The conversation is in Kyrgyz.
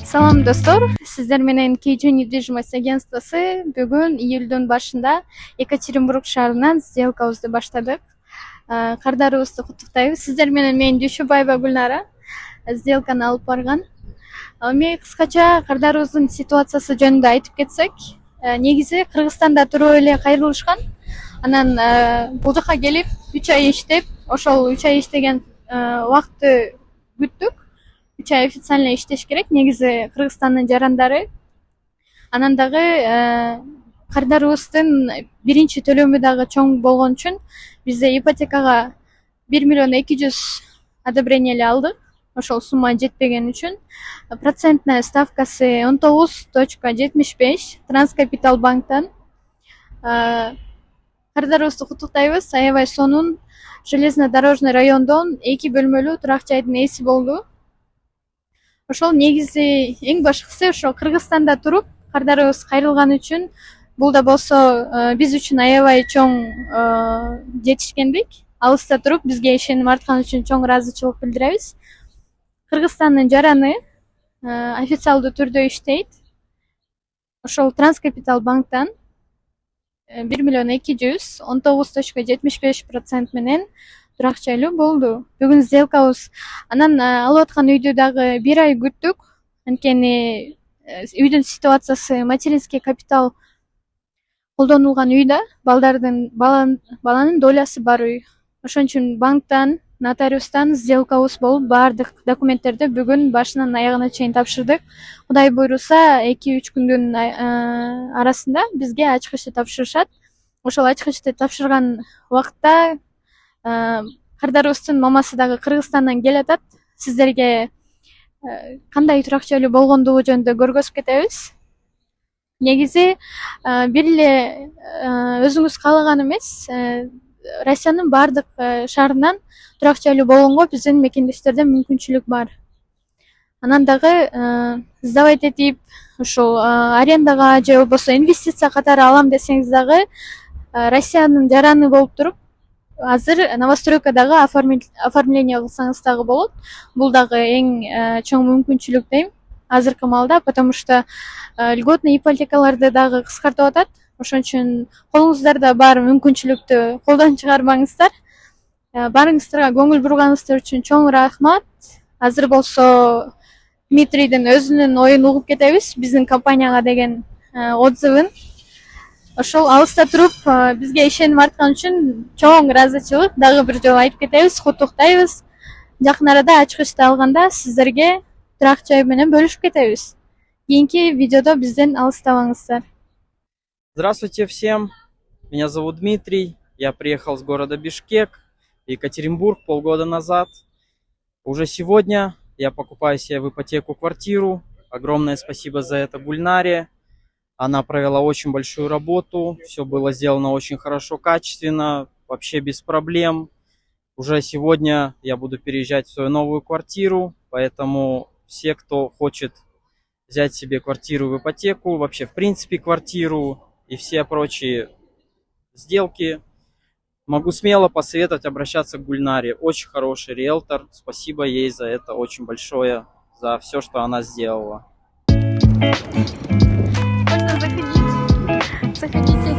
Салам достор, сиздер менен Кейджи недвижимость агентствосы бүгүн июлдун башында Екатеринбург шаарынан сделкабызды баштадык. Кардарыбызды куттуктайбыз. Сиздер менен мен Дүйшөбаева Гүлнара сделканы алып барган. Эми кыскача кардарыбыздын ситуациясы жөнүндө айтып кетсек, негизи Кыргызстанда туруп эле кайрылышкан. Анан бул жака келип 3 ай иштеп, ошол 3 ай иштеген убакытты күттүк. 3 ай официально иштеш керек. Негизи Кыргызстандын жарандары. Анан дагы кардарыбыздын биринчи төлөмү дагы чоң болгон үчүн бизде ипотекага 1 миллион 200 одобрение эле алдык. Ошол сумма жетпеген үчүн процентная ставкасы 19.75 Транскапитал банктан. Кардарыбызды куттуктайбыз. Аябай сонун железнодорожный райондон 2 бөлмөлүү турак жайдын ээси болду. Ошол негизи эң башкысы ошо Кыргызстанда туруп кардарыбыз кайрылган үчүн бул да болсо биз үчүн аябай чоң жетишкендик. Алыста туруп бизге ишеним арткан үчүн чоң ыраазычылык билдиребиз. Кыргызстандын жараны официалдуу түрдө иштейт. Ошол Транскапитал банктан 1 миллион 200 19.75% менен турак жайлуу болду. Бүгүн сделкабыз. Анан алып аткан үйдү дагы 1 ай күттүк. Анткени үйдүн ситуациясы материнский капитал колдонулган үй да, баланын долясы бар үй. Ошон үчүн банктан, нотариустан сделкабыз болуп, баардык документтерди бүгүн башынан аягына чейин тапшырдык. Кудай буйруса 2-3 күндүн арасында бизге ачкычты тапшырышат. Ошол ачкычты тапшырган убакта кардарыбыздын мамасы дагы Кыргызстандан келатат. Сиздерге кандай турак жайлуу болгондугу жөнүндө көргөзүп кетебиз. Негизи бир эле өзүңүз каалаган эмес, Россиянын баардык шаарынан турак жайлуу болгонго биздин мекендештерде мүмкүнчүлүк бар. Анан дагы сдавать этип, ушул арендага же болбосо инвестиция катары алам десеңиз дагы Россиянын жараны болуп туруп, азыр новостройкадагы оформление кылсаңыз дагы болот. Бул дагы эң чоң мүмкүнчүлүк дейм азыркы маалда, потому что льготный ипотекаларды дагы кыскартып атат. Ошон үчүн колуңуздарда бар мүмкүнчүлүктү колдон чыгарбаңыздар. Барыңыздарга көңүл бурганыңыздар үчүн чоң рахмат. Азыр болсо Дмитрийдин өзүнүн оюн угуп кетебиз, биздин компанияга деген отзывын. Ошол алыста туруп бизге ишеним арткан үчүн чоң ыраазычылык. Дагы бир жолу айтып кетебиз, куттуктайбыз. Жакын арада ачкычты алганда сиздерге турак жай менен бөлүшүп кетебиз. Кийинки видеодо бизден алыстабаңыздар. Здравствуйте всем, меня зовут Дмитрий, я приехал с города Бишкек, Екатеринбург полгода назад. Уже сегодня я покупаю себе в ипотеку квартиру. Огромное спасибо за это Гульнаре. Она провела очень большую работу, все было сделано очень хорошо, качественно, вообще без проблем. Уже сегодня я буду переезжать в свою новую квартиру, поэтому все, кто хочет взять себе квартиру в ипотеку, вообще в принципе квартиру и все прочие сделки, могу смело посоветовать обращаться к Гульнаре. Очень хороший риэлтор, спасибо ей за это очень большое, за все, что она сделала. Можно заходить. Заходите.